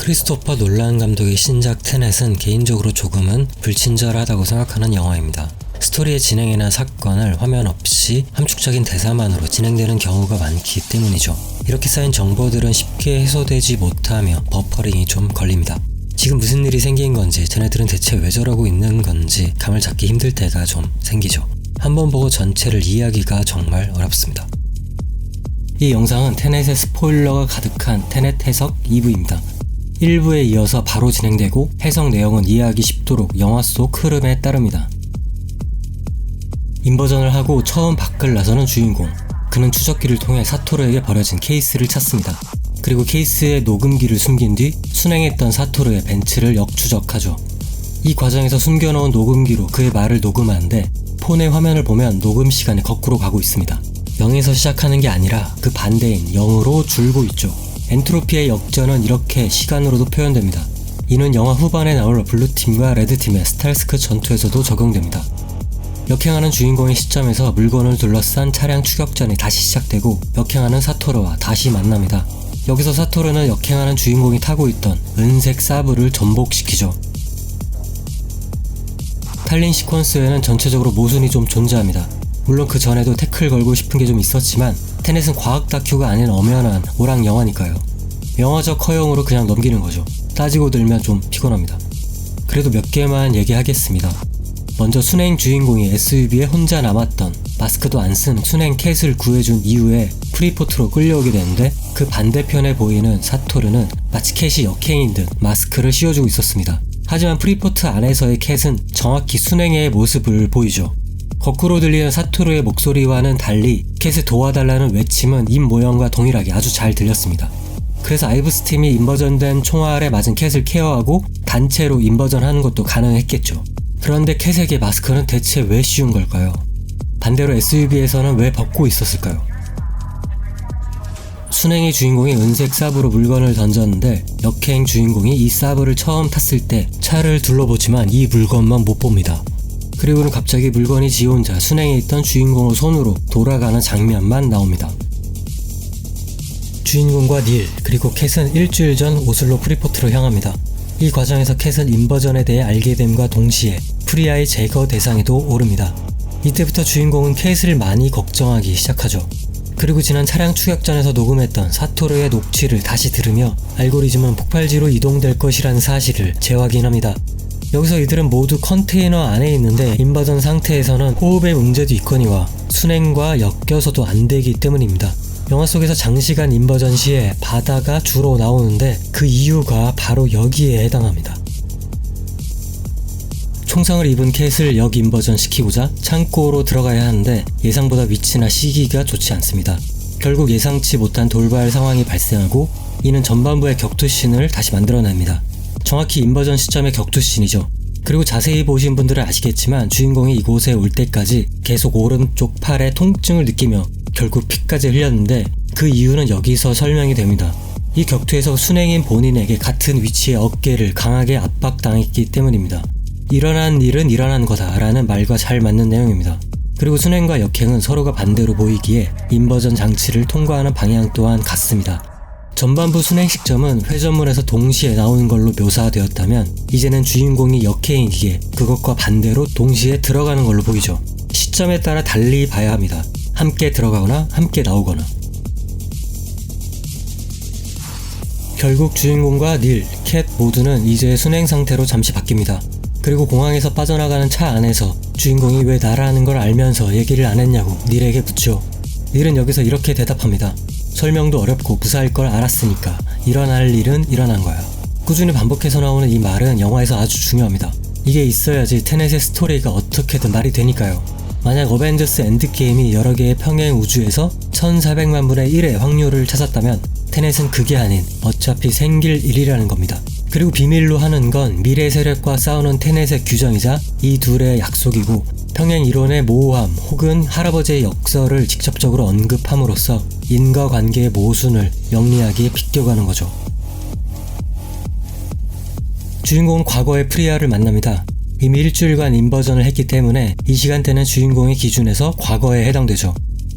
크리스토퍼 놀란 감독의 신작 테넷은 개인적으로 조금은 불친절하다고 생각하는 영화입니다. 스토리의 진행이나 사건을 화면 없이 함축적인 대사만으로 진행되는 경우가 많기 때문이죠. 이렇게 쌓인 정보들은 쉽게 해소되지 못하며 버퍼링이 좀 걸립니다. 지금 무슨 일이 생긴 건지, 쟤네들은 대체 왜 저러고 있는 건지 감을 잡기 힘들 때가 좀 생기죠. 한번 보고 전체를 이해하기가 정말 어렵습니다. 이 영상은 테넷의 스포일러가 가득한 테넷 해석 2부입니다. 1부에 이어서 바로 진행되고 해석 내용은 이해하기 쉽도록 영화 속 흐름에 따릅니다. 인버전을 하고 처음 밖을 나서는 주인공. 그는 추적기를 통해 사토르에게 버려진 케이스를 찾습니다. 그리고 케이스에 녹음기를 숨긴 뒤 순행했던 사토르의 벤츠를 역추적하죠. 이 과정에서 숨겨놓은 녹음기로 그의 말을 녹음하는데 폰의 화면을 보면 녹음 시간이 거꾸로 가고 있습니다. 0에서 시작하는 게 아니라 그 반대인 0으로 줄고 있죠. 엔트로피의 역전은 이렇게 시간으로도 표현됩니다. 이는 영화 후반에 나올 블루팀과 레드팀의 스탈스크 전투에서도 적용됩니다. 역행하는 주인공의 시점에서 물건을 둘러싼 차량 추격전이 다시 시작되고 역행하는 사토르와 다시 만납니다. 여기서 사토르는 역행하는 주인공이 타고 있던 은색 사브를 전복시키죠. 탈린 시퀀스에는 전체적으로 모순이 좀 존재합니다. 물론 그 전에도 태클 걸고 싶은 게 좀 있었지만 테넷은 과학 다큐가 아닌 엄연한 오락 영화니까요. 영화적 허용으로 그냥 넘기는 거죠. 따지고 들면 좀 피곤합니다. 그래도 몇 개만 얘기하겠습니다. 먼저 순행 주인공이 SUV에 혼자 남았던 마스크도 안 쓴 순행 캣을 구해준 이후에 프리포트로 끌려오게 되는데 그 반대편에 보이는 사토르는 마치 캣이 역행인 듯 마스크를 씌워주고 있었습니다. 하지만 프리포트 안에서의 캣은 정확히 순행의 모습을 보이죠. 거꾸로 들리는 사토르의 목소리와는 달리 캣을 도와달라는 외침은 입 모양과 동일하게 아주 잘 들렸습니다. 그래서 아이브스 팀이 인버전된 총알에 맞은 캣을 케어하고 단체로 인버전하는 것도 가능했겠죠. 그런데 캣에게 마스크는 대체 왜 씌운 걸까요? 반대로 SUV에서는 왜 벗고 있었을까요? 순행의 주인공이 은색 사브로 물건을 던졌는데 역행 주인공이 이 사브를 처음 탔을 때 차를 둘러보지만 이 물건만 못 봅니다. 그리고는 갑자기 물건이 지 혼자 순행에 있던 주인공의 손으로 돌아가는 장면만 나옵니다. 주인공과 닐 그리고 캣은 일주일 전 오슬로 프리포트로 향합니다. 이 과정에서 캣은 인버전에 대해 알게 됨과 동시에 프리아의 제거 대상에도 오릅니다. 이때부터 주인공은 캣을 많이 걱정하기 시작하죠. 그리고 지난 차량 추격전에서 녹음했던 사토르의 녹취를 다시 들으며 알고리즘은 폭발지로 이동될 것이라는 사실을 재확인합니다. 여기서 이들은 모두 컨테이너 안에 있는데 인버전 상태에서는 호흡의 문제도 있거니와 순행과 엮여서도 안 되기 때문입니다. 영화 속에서 장시간 인버전 시에 바다가 주로 나오는데 그 이유가 바로 여기에 해당합니다. 총상을 입은 캣을 역인버전 시키고자 창고로 들어가야 하는데 예상보다 위치나 시기가 좋지 않습니다. 결국 예상치 못한 돌발 상황이 발생하고 이는 전반부의 격투씬을 다시 만들어냅니다. 정확히 인버전 시점의 격투씬이죠. 그리고 자세히 보신 분들은 아시겠지만 주인공이 이곳에 올 때까지 계속 오른쪽 팔에 통증을 느끼며 결국 피까지 흘렸는데 그 이유는 여기서 설명이 됩니다. 이 격투에서 순행인 본인에게 같은 위치의 어깨를 강하게 압박당했기 때문입니다. 일어난 일은 일어난 거다 라는 말과 잘 맞는 내용입니다. 그리고 순행과 역행은 서로가 반대로 보이기에 인버전 장치를 통과하는 방향 또한 같습니다. 전반부 순행 시점은 회전문에서 동시에 나오는 걸로 묘사되었다면 이제는 주인공이 역행이기에 그것과 반대로 동시에 들어가는 걸로 보이죠. 시점에 따라 달리 봐야 합니다. 함께 들어가거나 함께 나오거나. 결국 주인공과 닐, 캣 모두는 이제 순행 상태로 잠시 바뀝니다. 그리고 공항에서 빠져나가는 차 안에서 주인공이 왜 나라는 걸 알면서 얘기를 안 했냐고 닐에게 묻죠. 닐은 여기서 이렇게 대답합니다. 설명도 어렵고 무사할 걸 알았으니까 일어날 일은 일어난 거야. 꾸준히 반복해서 나오는 이 말은 영화에서 아주 중요합니다. 이게 있어야지 테넷의 스토리가 어떻게든 말이 되니까요. 만약 어벤져스 엔드게임이 여러 개의 평행 우주에서 1400만 분의 1의 확률을 찾았다면 테넷은 그게 아닌 어차피 생길 일이라는 겁니다. 그리고 비밀로 하는 건 미래 세력과 싸우는 테넷의 규정이자 이 둘의 약속이고 평행 이론의 모호함 혹은 할아버지의 역설을 직접적으로 언급함으로써 인과관계의 모순을 영리하게 비껴가는 거죠. 주인공은 과거의 프리아를 만납니다. 이미 일주일간 인버전을 했기 때문에 이 시간대는 주인공의 기준에서 과거에 해당되죠.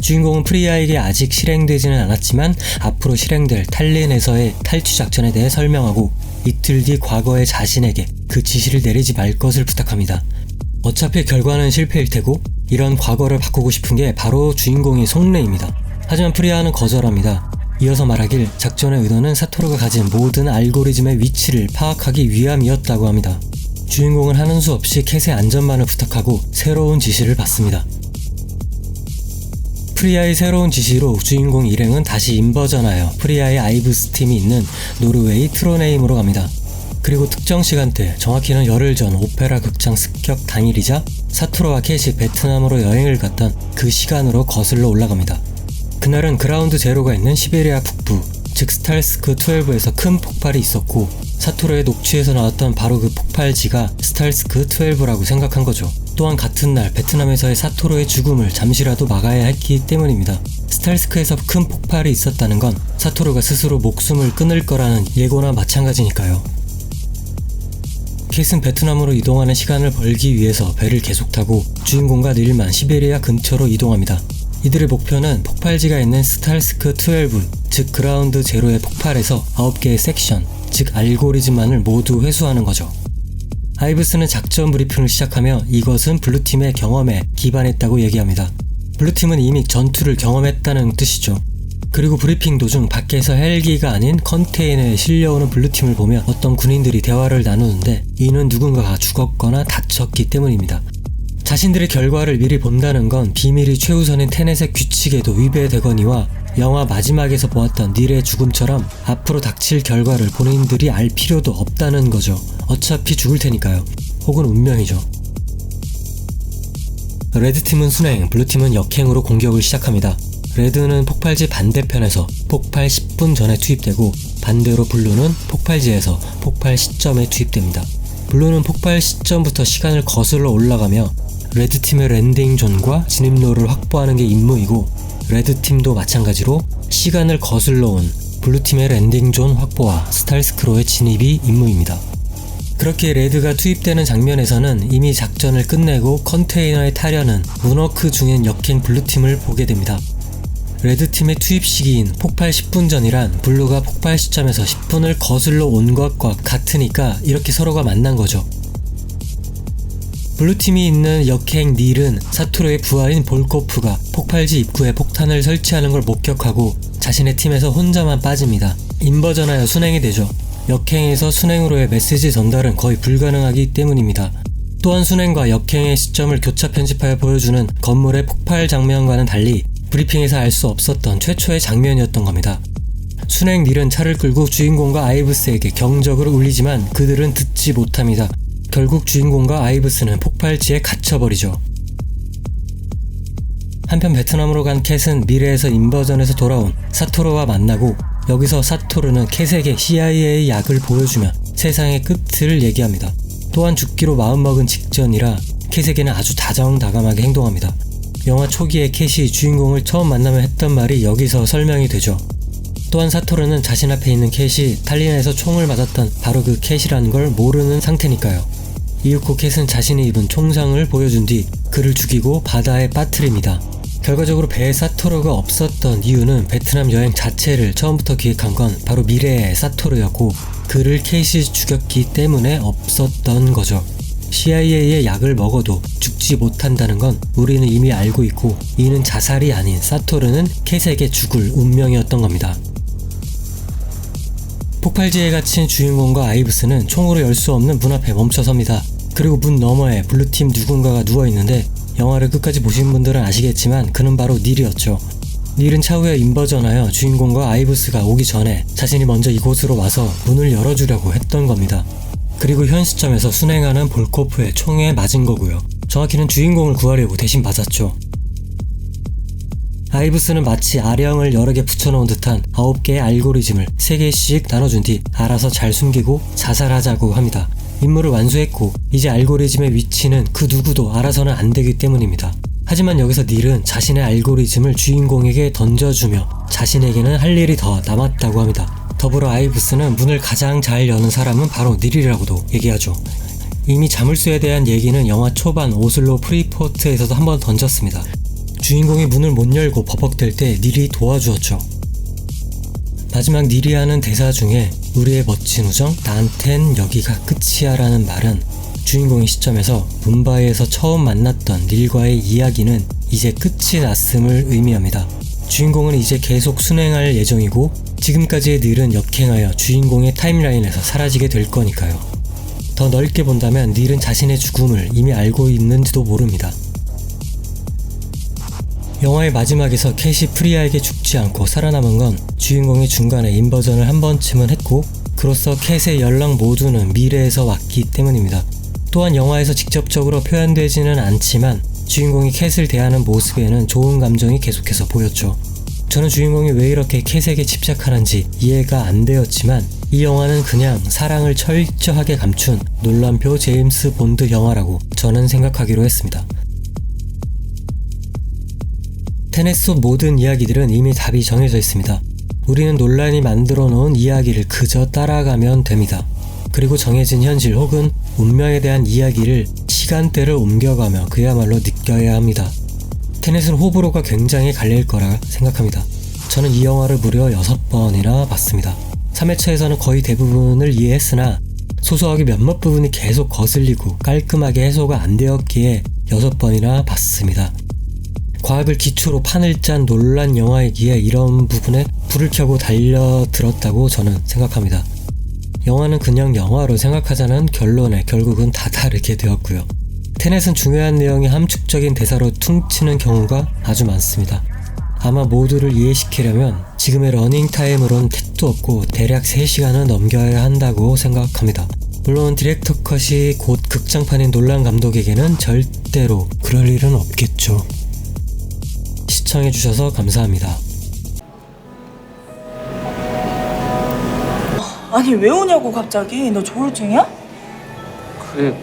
주인공은 프리아에게 아직 실행되지는 않았지만 앞으로 실행될 탈린에서의 탈취 작전에 대해 설명하고 이틀 뒤 과거의 자신에게 그 지시를 내리지 말 것을 부탁합니다. 어차피 결과는 실패일 테고 이런 과거를 바꾸고 싶은 게 바로 주인공의 속내입니다. 하지만 프리아는 거절합니다. 이어서 말하길 작전의 의도는 사토루가 가진 모든 알고리즘의 위치를 파악하기 위함이었다고 합니다. 주인공은 하는 수 없이 캣의 안전만을 부탁하고 새로운 지시를 받습니다. 프리아의 새로운 지시로 주인공 일행은 다시 인버전하여 프리아의 아이브스 팀이 있는 노르웨이 트론헤임으로 갑니다. 그리고 특정 시간대, 정확히는 열흘 전 오페라 극장 습격 당일이자 사토루와 캣이 베트남으로 여행을 갔던 그 시간으로 거슬러 올라갑니다. 그날은 그라운드 제로가 있는 시베리아 북부, 즉 스탈스크 12에서 큰 폭발이 있었고 사토루의 녹취에서 나왔던 바로 그 폭발지가 스탈스크 12라고 생각한 거죠. 또한 같은 날 베트남에서의 사토루의 죽음을 잠시라도 막아야 했기 때문입니다. 스탈스크에서 큰 폭발이 있었다는 건 사토루가 스스로 목숨을 끊을 거라는 예고나 마찬가지니까요. 캣은 베트남으로 이동하는 시간을 벌기 위해서 배를 계속 타고 주인공과 닐만 시베리아 근처로 이동합니다. 이들의 목표는 폭발지가 있는 스탈스크 12, 즉 그라운드 제로의 폭발에서 9개의 섹션, 즉 알고리즘만을 모두 회수하는 거죠. 아이브스는 작전 브리핑을 시작하며 이것은 블루팀의 경험에 기반했다고 얘기합니다. 블루팀은 이미 전투를 경험했다는 뜻이죠. 그리고 브리핑 도중 밖에서 헬기가 아닌 컨테이너에 실려오는 블루팀을 보며 어떤 군인들이 대화를 나누는데 이는 누군가가 죽었거나 다쳤기 때문입니다. 자신들의 결과를 미리 본다는 건 비밀이 최우선인 테넷의 규칙에도 위배되거니와 영화 마지막에서 보았던 닐의 죽음처럼 앞으로 닥칠 결과를 본인들이 알 필요도 없다는 거죠. 어차피 죽을 테니까요. 혹은 운명이죠. 레드팀은 순행, 블루팀은 역행으로 공격을 시작합니다. 레드는 폭발지 반대편에서 폭발 10분 전에 투입되고 반대로 블루는 폭발지에서 폭발 시점에 투입됩니다. 블루는 폭발 시점부터 시간을 거슬러 올라가며 레드팀의 랜딩 존과 진입로를 확보하는 게 임무이고 레드팀도 마찬가지로 시간을 거슬러 온 블루팀의 랜딩 존 확보와 스탈스크로의 진입이 임무입니다. 그렇게 레드가 투입되는 장면에서는 이미 작전을 끝내고 컨테이너에 타려는 문워크 중인 역행 블루팀을 보게 됩니다. 레드팀의 투입 시기인 폭발 10분 전이란 블루가 폭발 시점에서 10분을 거슬러 온 것과 같으니까 이렇게 서로가 만난 거죠. 블루팀이 있는 역행 닐은 사토루의 부하인 볼코프가 폭발지 입구에 폭탄을 설치하는 걸 목격하고 자신의 팀에서 혼자만 빠집니다. 인버전하여 순행이 되죠. 역행에서 순행으로의 메시지 전달은 거의 불가능하기 때문입니다. 또한 순행과 역행의 시점을 교차 편집하여 보여주는 건물의 폭발 장면과는 달리 브리핑에서 알 수 없었던 최초의 장면이었던 겁니다. 순행 닐은 차를 끌고 주인공과 아이브스에게 경적을 울리지만 그들은 듣지 못합니다. 결국 주인공과 아이브스는 폭발지에 갇혀버리죠. 한편 베트남으로 간 캣은 미래에서 인버전에서 돌아온 사토루와 만나고 여기서 사토루는 캣에게 CIA 약을 보여주며 세상의 끝을 얘기합니다. 또한 죽기로 마음먹은 직전이라 캣에게는 아주 다정다감하게 행동합니다. 영화 초기에 캣이 주인공을 처음 만나며 했던 말이 여기서 설명이 되죠. 또한 사토루는 자신 앞에 있는 캣이 탈린에서 총을 맞았던 바로 그 캣이라는 걸 모르는 상태니까요. 이윽고 캣은 자신이 입은 총상을 보여준 뒤 그를 죽이고 바다에 빠뜨립니다. 결과적으로 배에 사토루가 없었던 이유는 베트남 여행 자체를 처음부터 기획한 건 바로 미래의 사토루였고 그를 캣이 죽였기 때문에 없었던 거죠. CIA의 약을 먹어도 죽지 못한다는 건 우리는 이미 알고 있고 이는 자살이 아닌 사토루는 캣에게 죽을 운명이었던 겁니다. 폭발지에 갇힌 주인공과 아이브스는 총으로 열 수 없는 문 앞에 멈춰섭니다. 그리고 문 너머에 블루팀 누군가가 누워있는데 영화를 끝까지 보신 분들은 아시겠지만 그는 바로 닐이었죠. 닐은 차후에 인버전하여 주인공과 아이브스가 오기 전에 자신이 먼저 이곳으로 와서 문을 열어주려고 했던 겁니다. 그리고 현 시점에서 순행하는 볼코프의 총에 맞은 거고요. 정확히는 주인공을 구하려고 대신 맞았죠. 아이브스는 마치 아령을 여러 개 붙여놓은 듯한 9개의 알고리즘을 3개씩 나눠준 뒤 알아서 잘 숨기고 자살하자고 합니다. 임무를 완수했고 이제 알고리즘의 위치는 그 누구도 알아서는 안 되기 때문입니다. 하지만 여기서 닐은 자신의 알고리즘을 주인공에게 던져주며 자신에게는 할 일이 더 남았다고 합니다. 더불어 아이브스는 문을 가장 잘 여는 사람은 바로 닐이라고도 얘기하죠. 이미 자물쇠에 대한 얘기는 영화 초반 오슬로 프리포트에서도 한번 던졌습니다. 주인공이 문을 못 열고 버벅댈 때 닐이 도와주었죠. 마지막 닐이 하는 대사 중에 우리의 멋진 우정, 나한텐 여기가 끝이야 라는 말은 주인공의 시점에서 뭄바이에서 처음 만났던 닐과의 이야기는 이제 끝이 났음을 의미합니다. 주인공은 이제 계속 순행할 예정이고 지금까지의 닐은 역행하여 주인공의 타임라인에서 사라지게 될 거니까요. 더 넓게 본다면 닐은 자신의 죽음을 이미 알고 있는지도 모릅니다. 영화의 마지막에서 캣이 프리아에게 죽지 않고 살아남은 건 주인공이 중간에 인버전을 한 번쯤은 했고 그로써 캣의 연락 모두는 미래에서 왔기 때문입니다. 또한 영화에서 직접적으로 표현되지는 않지만 주인공이 캣을 대하는 모습에는 좋은 감정이 계속해서 보였죠. 저는 주인공이 왜 이렇게 캣에게 집착하는지 이해가 안 되었지만 이 영화는 그냥 사랑을 철저하게 감춘 논란표 제임스 본드 영화라고 저는 생각하기로 했습니다. 테넷 속 모든 이야기들은 이미 답이 정해져 있습니다. 우리는 논란이 만들어 놓은 이야기를 그저 따라가면 됩니다. 그리고 정해진 현실 혹은 운명에 대한 이야기를 시간대를 옮겨가며 그야말로 느껴야 합니다. 테넷은 호불호가 굉장히 갈릴 거라 생각합니다. 저는 이 영화를 무려 6번이나 봤습니다. 3회차에서는 거의 대부분을 이해했으나 소소하게 몇몇 부분이 계속 거슬리고 깔끔하게 해소가 안 되었기에 6번이나 봤습니다. 과학을 기초로 판을 짠 논란 영화이기에 이런 부분에 불을 켜고 달려들었다고 저는 생각합니다. 영화는 그냥 영화로 생각하자는 결론에 결국은 다 다르게 되었고요. 테넷은 중요한 내용이 함축적인 대사로 퉁치는 경우가 아주 많습니다. 아마 모두를 이해시키려면 지금의 러닝타임으론 택도 없고 대략 3시간은 넘겨야 한다고 생각합니다. 물론 디렉터 컷이 곧 극장판인 놀란 감독에게는 절대로 그럴 일은 없겠죠. 시청해주셔서 감사합니다. 아니 왜 오냐고 갑자기? 너 조울증이야? 그게